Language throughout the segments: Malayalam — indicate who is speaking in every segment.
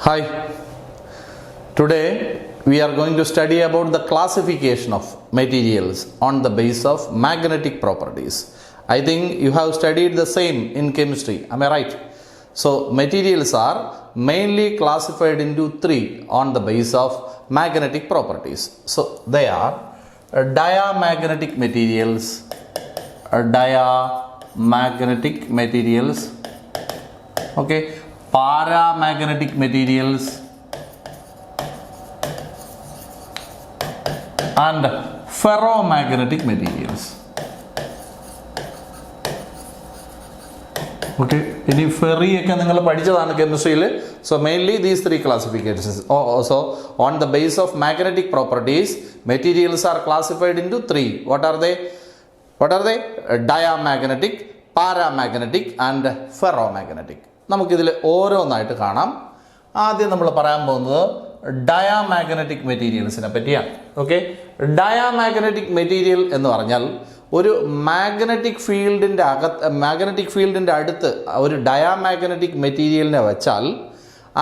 Speaker 1: Hi, today we are going to study about the classification of materials on the basis of magnetic properties. I think you have studied the same in chemistry, am I right? So materials are mainly classified into three on the basis of magnetic properties. So they are diamagnetic materials, okay, paramagnetic materials and ferromagnetic materials. Okay, ഇനി ഫെറി ഒക്കെ നിങ്ങൾ പഠിച്ചതാണ് കെമിസ്ട്രിയിൽ. So mainly these three classifications. So on the basis of magnetic properties, materials are classified into three. What are they? Diamagnetic, paramagnetic and ferromagnetic. നമുക്കിതിൽ ഓരോന്നായിട്ട് കാണാം. ആദ്യം നമ്മൾ പറയാൻ പോകുന്നത് ഡയാമാഗ്നറ്റിക് മെറ്റീരിയൽസിനെ പറ്റിയാണ്. ഓക്കെ, ഡയാമാഗ്നറ്റിക് മെറ്റീരിയൽ എന്ന് പറഞ്ഞാൽ ഒരു മാഗ്നറ്റിക് ഫീൽഡിൻ്റെ അടുത്ത് ഒരു ഡയാമാഗ്നറ്റിക് മെറ്റീരിയലിനെ വെച്ചാൽ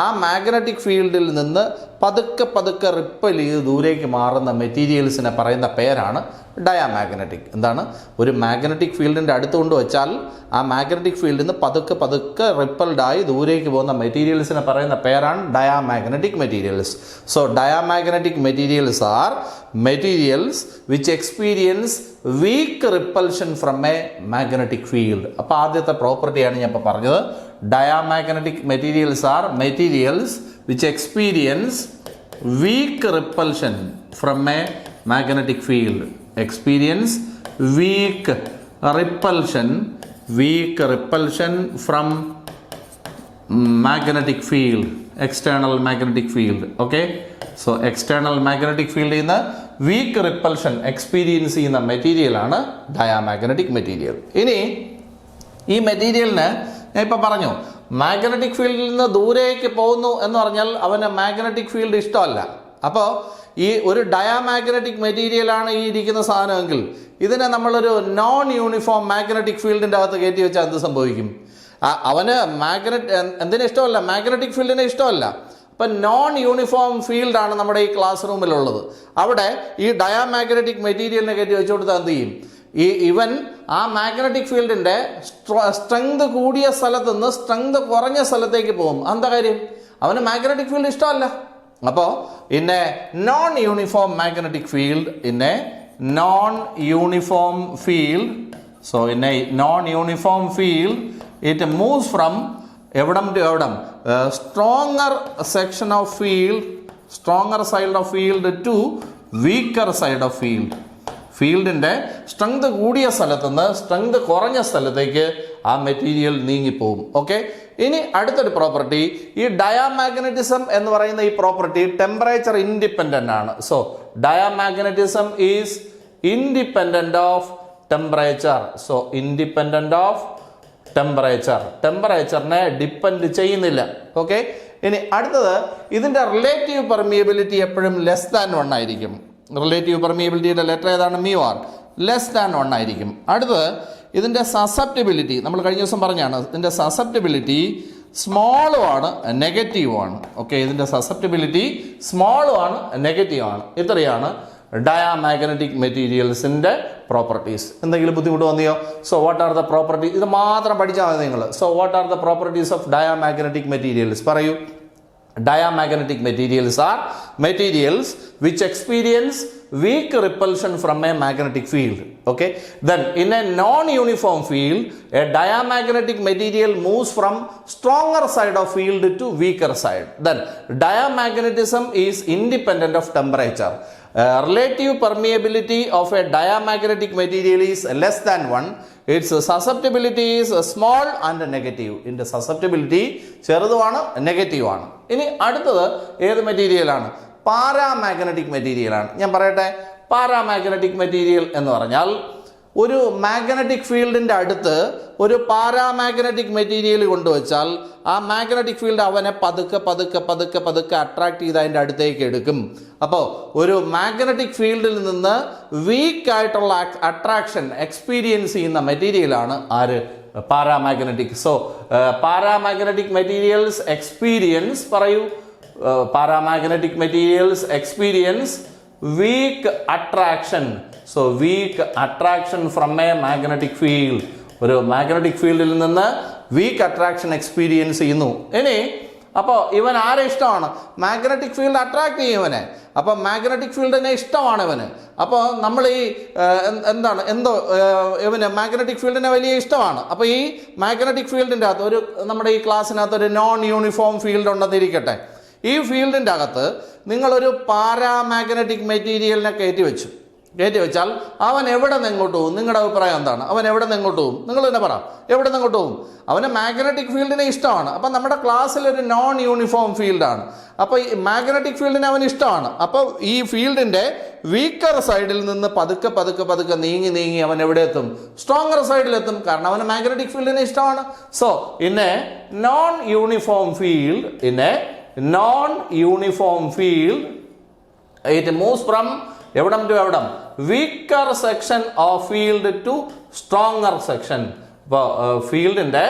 Speaker 1: ആ മാഗ്നറ്റിക് ഫീൽഡിൽ നിന്ന് പതുക്കെ റിപ്പൽ ചെയ്ത് ദൂരേക്ക് മാറുന്ന മെറ്റീരിയൽസിനെ പറയുന്ന പേരാണ് ഡയാമാഗ്നറ്റിക്. എന്താണ്? ഒരു മാഗ്നറ്റിക് ഫീൽഡിൻ്റെ അടുത്ത് കൊണ്ട് വെച്ചാൽ ആ മാഗ്നറ്റിക് ഫീൽഡിൽ നിന്ന് പതുക്കെ റിപ്പൽഡായി ദൂരേക്ക് പോകുന്ന മെറ്റീരിയൽസിനെ പറയുന്ന പേരാണ് diamagnetic materials. So diamagnetic materials are materials which experience weak repulsion from a magnetic field. അപ്പോൾ ആദ്യത്തെ പ്രോപ്പർട്ടിയാണ് ഞാൻ ഇപ്പോൾ പറഞ്ഞത്. Diamagnetic materials are materials which experience weak repulsion from a magnetic field. Experience weak repulsion from magnetic field, external magnetic field. Okay, so external magnetic field in the weak repulsion experience in the material ആണ് diamagnetic material. ഇനി ഈ മെറ്റീരിയലിന് ഞാൻ ഇപ്പോൾ പറഞ്ഞു മാഗ്നറ്റിക് ഫീൽഡിൽ നിന്ന് ദൂരേക്ക് പോകുന്നു എന്ന് പറഞ്ഞാൽ അവന് മാഗ്നറ്റിക് ഫീൽഡ് ഇഷ്ടമല്ല. അപ്പോൾ ഈ ഒരു ഡയാമാഗ്നറ്റിക് മെറ്റീരിയലാണ് ഈ ഇരിക്കുന്ന സാധനമെങ്കിൽ ഇതിനെ നമ്മളൊരു നോൺ യൂണിഫോം മാഗ്നറ്റിക് ഫീൽഡിൻ്റെ അകത്ത് കയറ്റി വെച്ചാൽ എന്ത് സംഭവിക്കും? അവന് എന്തിനെ ഇഷ്ടമല്ല? മാഗ്നറ്റിക് ഫീൽഡിനെ ഇഷ്ടമല്ല. അപ്പം നോൺ യൂണിഫോം ഫീൽഡാണ് നമ്മുടെ ഈ ക്ലാസ് റൂമിലുള്ളത്. അവിടെ ഈ ഡയാമാഗ്നറ്റിക് മെറ്റീരിയലിനെ കയറ്റി വെച്ചു കൊടുത്താൽ എന്ത് ചെയ്യും? ഇവൻ ആ മാഗ്നറ്റിക് ഫീൽഡിൻ്റെ സ്ട്രെങ്ത് കൂടിയ സ്ഥലത്ത് നിന്ന് സ്ട്രെങ്ത് കുറഞ്ഞ സ്ഥലത്തേക്ക് പോകും. എന്താ കാര്യം? അവന് മാഗ്നറ്റിക് ഫീൽഡ് ഇഷ്ടമല്ല. അപ്പോൾ non uniform magnetic field so non uniform field it moves from എവിടം ടു എവിടം? Stronger side of field to weaker side of field. ഫീൽഡിൻ്റെ സ്ട്രെങ്ത് കൂടിയ സ്ഥലത്തുനിന്ന് സ്ട്രെങ്ത് കുറഞ്ഞ സ്ഥലത്തേക്ക് ആ മെറ്റീരിയൽ നീങ്ങിപ്പോവും. ഓക്കെ, ഇനി അടുത്തൊരു പ്രോപ്പർട്ടി, ഈ ഡയാമാഗ്നറ്റിസം എന്ന് പറയുന്ന ഈ പ്രോപ്പർട്ടി ടെമ്പറേച്ചർ ഇൻഡിപെൻഡൻ്റ് ആണ്. So diamagnetism is independent of temperature. So independent of ടെമ്പറേച്ചറിനെ ഡിപ്പെൻഡ് ചെയ്യുന്നില്ല. ഓക്കെ, ഇനി അടുത്തത് ഇതിൻ്റെ റിലേറ്റീവ് പെർമിയബിലിറ്റി എപ്പോഴും ലെസ് ദാൻ 1 ആയിരിക്കും. റിലേറ്റീവ് പെർമിയബിലിറ്റിയുടെ ലെറ്റർ ഏതാണ്? mu r, ലെസ് ദാൻ 1 ആയിരിക്കും. അടുത്തത് ഇതിൻ്റെ സസെപ്റ്റിബിലിറ്റി, നമ്മൾ കഴിഞ്ഞ ദിവസം പറഞ്ഞാണ്, ഇതിൻ്റെ സസെപ്റ്റിബിലിറ്റി സ്മോളും ആണ് നെഗറ്റീവും ആണ്. ഓക്കെ, ഇതിൻ്റെ സസെപ്റ്റിബിലിറ്റി സ്മോളും ആണ് നെഗറ്റീവ് ആണ്. ഇത്രയാണ് ഡയാമാഗ്നറ്റിക് മെറ്റീരിയൽസിൻ്റെ പ്രോപ്പർട്ടീസ്. എന്തെങ്കിലും ബുദ്ധിമുട്ട് വന്നിയോ? So what are the properties? ഇത് മാത്രം പഠിച്ചാൽ മതി നിങ്ങൾ. So what are the properties of diamagnetic materials? പറയൂ. Diamagnetic materials are materials which experience weak repulsion from a magnetic field. Okay, then in a non-uniform field, a diamagnetic material moves from stronger side of field to weaker side. Then diamagnetism is independent of temperature. Relative permeability of a diamagnetic material is less than 1. Its susceptibility is small and negative. ഇതിൻ്റെ സസെപ്റ്റിബിലിറ്റി ചെറുതുമാണ്, നെഗറ്റീവാണ്. ഇനി അടുത്തത് ഏത് മെറ്റീരിയലാണ്? പാരാമാഗ്നറ്റിക് മെറ്റീരിയലാണ്. ഞാൻ പറയട്ടെ, പാരാമാഗ്നറ്റിക് മെറ്റീരിയൽ എന്ന് പറഞ്ഞാൽ ഒരു മാഗ്നറ്റിക് ഫീൽഡിൻ്റെ അടുത്ത് ഒരു പാരാമാഗ്നറ്റിക് മെറ്റീരിയൽ കൊണ്ടുവച്ചാൽ ആ മാഗ്നറ്റിക് ഫീൽഡ് അവനെ പതുക്കെ അട്രാക്ട് ചെയ്ത് അതിൻ്റെ അടുത്തേക്ക് എടുക്കും. അപ്പോൾ ഒരു മാഗ്നറ്റിക് ഫീൽഡിൽ നിന്ന് വീക്കായിട്ടുള്ള അട്രാക്ഷൻ എക്സ്പീരിയൻസ് ചെയ്യുന്ന മെറ്റീരിയലാണ് ആര്? paramagnetic. So paramagnetic materials experience paramagnetic materials experience weak attraction. So weak attraction from a magnetic field. ഒരു മാഗ്നറ്റിക് ഫീൽഡിൽ നിന്ന് വീക്ക് അട്രാക്ഷൻ എക്സ്പീരിയൻസ് ചെയ്യുന്നു. ഇനി അപ്പോൾ ഇവൻ ആരെ ഇഷ്ടമാണ്? മാഗ്നറ്റിക് ഫീൽഡ് അട്രാക്ട് ചെയ്യും ഇവനെ. അപ്പോൾ മാഗ്നറ്റിക് ഫീൽഡിനെ ഇഷ്ടമാണ് ഇവന്. അപ്പോൾ നമ്മൾ ഈ ഇവന് മാഗ്നറ്റിക് ഫീൽഡിനെ വലിയ ഇഷ്ടമാണ്. അപ്പോൾ ഈ മാഗ്നറ്റിക് ഫീൽഡിൻ്റെ അകത്ത് നമ്മുടെ ഈ ക്ലാസ്സിനകത്ത് ഒരു നോൺ യൂണിഫോം ഫീൽഡ് ഉണ്ടെന്നിരിക്കട്ടെ. ഈ ഫീൽഡിൻ്റെ അകത്ത് നിങ്ങളൊരു പാരാമാഗ്നറ്റിക് മെറ്റീരിയലിനെ കയറ്റി വെച്ചാൽ അവൻ എവിടെ നിന്ന് എങ്ങോട്ട് പോകും? നിങ്ങളുടെ അഭിപ്രായം എന്താണ്? അവൻ എവിടെ നിന്ന് എങ്ങോട്ട് പോകും? നിങ്ങൾ തന്നെ പറ, എവിടെ നിന്ന് എങ്ങോട്ട് പോകും? അവന് മാഗ്നറ്റിക് ഫീൽഡിനെ ഇഷ്ടമാണ്. അപ്പം നമ്മുടെ ക്ലാസ്സിൽ ഒരു നോൺ യൂണിഫോം ഫീൽഡാണ്. അപ്പോൾ ഈ മാഗ്നറ്റിക് ഫീൽഡിനെ അവന് ഇഷ്ടമാണ്. അപ്പോൾ ഈ ഫീൽഡിൻ്റെ വീക്കർ സൈഡിൽ നിന്ന് പതുക്കെ നീങ്ങി അവൻ എവിടെ എത്തും? സ്ട്രോങ്ങർ സൈഡിലെത്തും. കാരണം അവന് മാഗ്നറ്റിക് ഫീൽഡിനെ ഇഷ്ടമാണ്. So in a non uniform field it moves from എവിടം ടു എവിടം? Weaker section of field to stronger section. ഇപ്പോൾ ഫീൽഡിൻ്റെ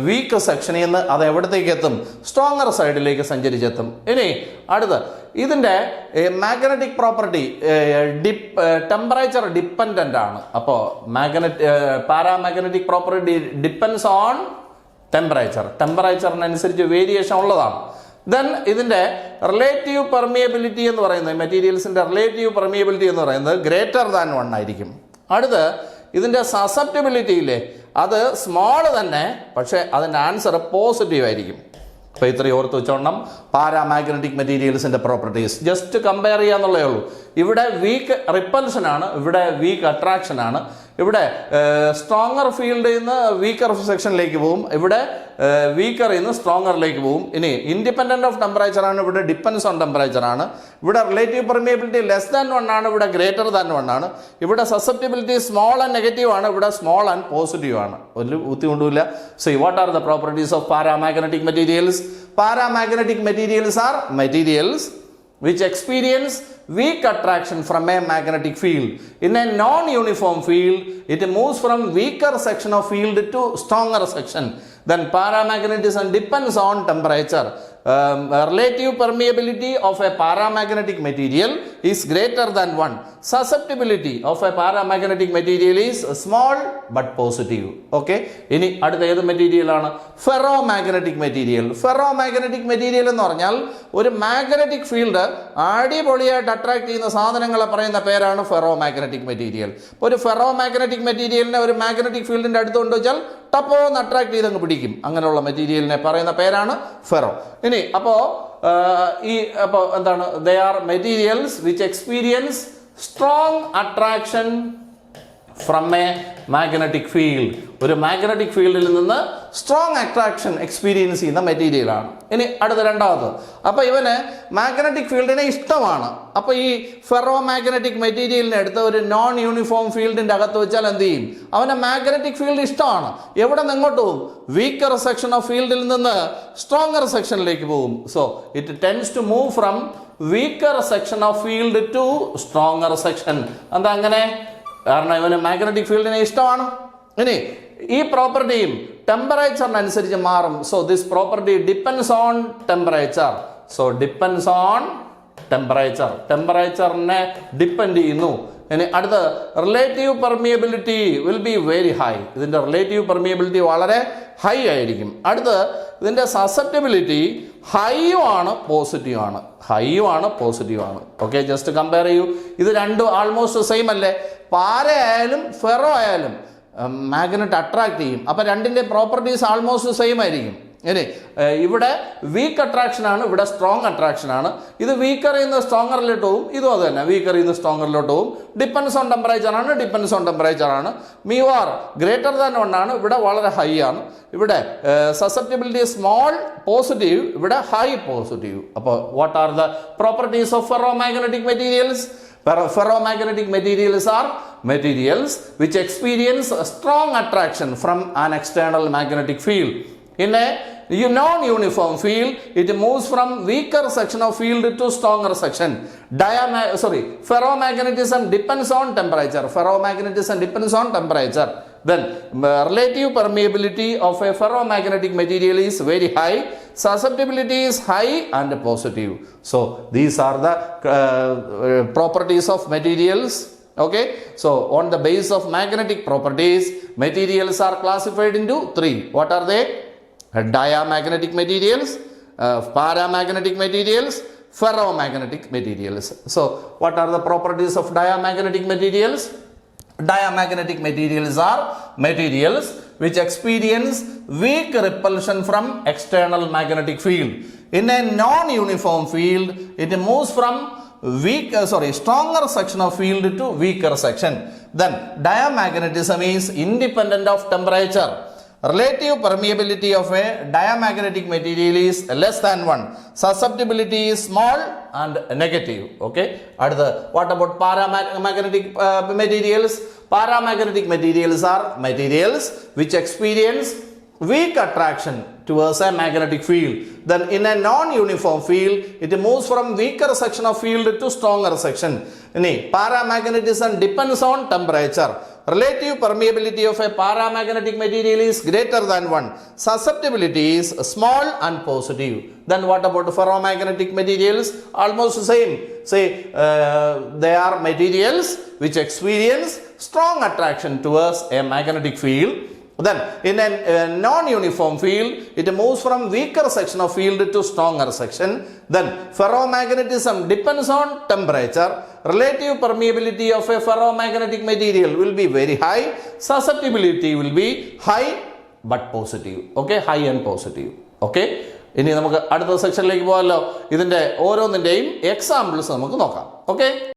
Speaker 1: വീക്ക് സെക്ഷനിൽ നിന്ന് അത് എവിടത്തേക്ക് എത്തും? സ്ട്രോങ്ങർ സൈഡിലേക്ക് സഞ്ചരിച്ചെത്തും. ഇനി അടുത്ത് ഇതിൻ്റെ മാഗ്നറ്റിക് പ്രോപ്പർട്ടി ടെമ്പറേച്ചർ ഡിപ്പെൻഡൻ്റ് ആണ്. അപ്പോൾ പാരാമാഗ്നറ്റിക് പ്രോപ്പർട്ടി ഡിപ്പെൻഡ്സ് ഓൺ ടെമ്പറേച്ചറിനനുസരിച്ച് വേരിയേഷൻ ഉള്ളതാണ്. ദെൻ ഇതിൻ്റെ റിലേറ്റീവ് പെർമിയബിലിറ്റി എന്ന് പറയുന്നത്, മെറ്റീരിയൽസിൻ്റെ റിലേറ്റീവ് പെർമിയബിലിറ്റി എന്ന് പറയുന്നത് ഗ്രേറ്റർ ദാൻ 1 ആയിരിക്കും. അടുത്ത് ഇതിൻ്റെ സസെപ്റ്റബിലിറ്റിയില്ലേ, അത് സ്മോൾ തന്നെ, പക്ഷേ അതിൻ്റെ ആൻസർ പോസിറ്റീവ് ആയിരിക്കും. അപ്പോൾ ഇത്രയും ഓർത്ത് വെച്ചോണം പാരാമാഗ്നറ്റിക് മെറ്റീരിയൽസിൻ്റെ പ്രോപ്പർട്ടീസ്. ജസ്റ്റ് കമ്പയർ ചെയ്യാന്നുള്ളേ ഉള്ളൂ. ഇവിടെ വീക്ക് റിപ്പൽഷനാണ്, ഇവിടെ വീക്ക് അട്രാക്ഷനാണ്. ഇവിടെ സ്ട്രോങ്ങർ ഫീൽഡിൽ നിന്ന് വീക്കർ സെക്ഷനിലേക്ക് പോകും, ഇവിടെ വീക്കറിൽ നിന്ന് സ്ട്രോങ്ങറിലേക്ക് പോകും. ഇനി ഇൻഡിപെൻഡൻറ്റ് ഓഫ് ടെമ്പറേച്ചറാണ്, ഇവിടെ ഡിപ്പെൻസ് ഓൺ ടെമ്പറേച്ചറാണ്. ഇവിടെ റിലേറ്റീവ് പെർമിയബിലിറ്റി ലെസ് ദാൻ 1 ആണ്, ഇവിടെ ഗ്രേറ്റർ ദാൻ 1 ആണ്. ഇവിടെ സസെപ്റ്റിബിലിറ്റി സ്മോൾ ആൻഡ് നെഗറ്റീവ് ആണ്, ഇവിടെ സ്മോൾ ആൻഡ് പോസിറ്റീവ് ആണ്. ഒരു ബുദ്ധിമുട്ടുമില്ല. So what are the properties of paramagnetic materials? Paramagnetic materials are materials which experience weak attraction from a magnetic field. In a non-uniform field, it moves from weaker section of field to stronger section. Then paramagnetism depends on temperature. Relative permeability of a paramagnetic material is greater than 1. Susceptibility of a paramagnetic material is small but positive. Okay. ഇനി അടുത്ത ഏത് മെറ്റീരിയൽ ആണ്? Ferromagnetic material. ഫെറോമാഗ്നറ്റിക് മെറ്റീരിയൽ എന്ന് പറഞ്ഞാൽ ഒരു മാഗ്നറ്റിക് ഫീൽഡ് അടിപൊളിയായിട്ട് അട്രാക്ട് ചെയ്യുന്ന സാധനങ്ങളെ പറയുന്ന പേരാണ് ഫെറോമാഗ്നറ്റിക് മെറ്റീരിയൽ. ഒരു ഫെറോമാഗ്നറ്റിക് മെറ്റീരിയലിനെ ഒരു മാഗ്നറ്റിക് ഫീൽഡിൻ്റെ അടുത്ത് കൊണ്ടുവച്ചാൽ ടപ്പോന്ന് അട്രാക്ട് ചെയ്തങ്ങ് പിടിക്കും. അങ്ങനെയുള്ള മെറ്റീരിയലിനെ പറയുന്ന പേരാണ് ഫെറോ. ഇനി അപ്പോൾ എന്താണ്? They are materials which experience strong attraction from a magnetic field. ഒരു മാഗ്നറ്റിക് ഫീൽഡിൽ നിന്ന് സ്ട്രോങ് അട്രാക്ഷൻ എക്സ്പീരിയൻസ് ചെയ്യുന്ന മെറ്റീരിയലാണ്. ഇനി അടുത്ത രണ്ടാമത്, അപ്പോൾ ഇവന് മാഗ്നറ്റിക് ഫീൽഡിനെ ഇഷ്ടമാണ്. അപ്പോൾ ഈ ഫെറോ മാഗ്നറ്റിക് മെറ്റീരിയലിനെ എടുത്ത് ഒരു നോൺ യൂണിഫോം ഫീൽഡിൻ്റെ അകത്ത് വെച്ചാൽ എന്ത് ചെയ്യും? അവന് മാഗ്നറ്റിക് ഫീൽഡ് ഇഷ്ടമാണ്. എവിടെ നിന്ന് എങ്ങോട്ട് പോകും? വീക്കർ സെക്ഷൻ ഓഫ് ഫീൽഡിൽ നിന്ന് സ്ട്രോങ്ങർ സെക്ഷനിലേക്ക് പോകും. So it tends to move from weaker section of field to stronger section. എന്താ അങ്ങനെ? കാരണം ഇവന് മാഗ്നറ്റിക് ഫീൽഡിനെ ഇഷ്ടമാണ്. ഇനി ഈ പ്രോപ്പർട്ടിയും ടെമ്പറേച്ചറിനനുസരിച്ച് മാറും. So this property depends on temperature. So depends on ടെമ്പറേച്ചറിനെ ഡിപ്പെൻഡ് ചെയ്യുന്നു. ഇനി അടുത്ത relative permeability will be very high. ഇതിൻ്റെ റിലേറ്റീവ് പെർമിയബിലിറ്റി വളരെ ഹൈ ആയിരിക്കും. അടുത്ത് ഇതിൻ്റെ സസെപ്റ്റബിലിറ്റി ഹൈയും ആണ് പോസിറ്റീവ് ആണ്. ഓക്കെ, ജസ്റ്റ് കമ്പയർ ചെയ്യൂ. ഇത് രണ്ടും ആൾമോസ്റ്റ് സെയിം അല്ലേ? പാര ആയാലും ഫെറോ ആയാലും മാഗ്നറ്റ് അട്രാക്ട് ചെയ്യും. അപ്പോൾ രണ്ടിൻ്റെ പ്രോപ്പർട്ടീസ് ആൾമോസ്റ്റ് സെയിം ആയിരിക്കും. ഇനി ഇവിടെ വീക്ക് അട്രാക്ഷനാണ്, ഇവിടെ സ്ട്രോങ് അട്രാക്ഷനാണ്. ഇത് വീക്കറിൽ നിന്ന് സ്ട്രോങ്ങറിലോട്ട് പോകും, ഇതും അത് തന്നെ വീക്കറിൽ നിന്ന് സ്ട്രോങ്ങറിലോട്ട് പോകും. ഡിപ്പെൻസ് ഓൺ ടെമ്പറേച്ചറാണ്. മ്യൂ ആർ ഗ്രേറ്റർ ദാൻ 1 ആണ്, ഇവിടെ വളരെ ഹൈ ആണ്. ഇവിടെ സസെപ്റ്റിബിലിറ്റി സ്മോൾ പോസിറ്റീവ്, ഇവിടെ ഹൈ പോസിറ്റീവ്. അപ്പോൾ what are the properties of ferromagnetic materials? Ferromagnetic materials are materials which experience strong attraction from an external magnetic field. In a non-uniform field, it moves from weaker section of field to stronger section. Ferromagnetism depends on temperature. Then relative permeability of a ferromagnetic material is very high. susceptibility is high and positive. So these are the properties of materials. Okay, so on the basis of magnetic properties, materials are classified into three. What are they? Diamagnetic materials, paramagnetic materials, ferromagnetic materials. So what are the properties of diamagnetic materials? Diamagnetic materials are materials which experience weak repulsion from external magnetic field. In a non-uniform field, it moves from stronger section of field to weaker section. Then diamagnetism is independent of temperature. Relative permeability of a diamagnetic material is less than 1. Susceptibility is small and negative. Okay. What about paramagnetic materials? Paramagnetic materials are materials which experience weak attraction towards a magnetic field. Then in a non-uniform field, it moves from weaker section of field to stronger section. Paramagnetism depends on temperature. Relative permeability of a paramagnetic material is greater than 1. Susceptibility is small and positive. Then what about ferromagnetic materials? Almost the same. Say they are materials which experience strong attraction towards a magnetic field. Then in a non-uniform field, it moves from weaker section of field to stronger section. Then ferromagnetism depends on temperature. Relative permeability of a ferromagnetic material will be very high. Susceptibility will be high but positive. Okay, high and positive. Okay, ഇനി നമുക്ക് അടുത്ത സെക്ഷനിലേക്ക് പോകാമല്ലോ. ഇതിൻ്റെ ഓരോന്നിൻ്റെയും എക്സാമ്പിൾസ് നമുക്ക് നോക്കാം. ഓക്കെ.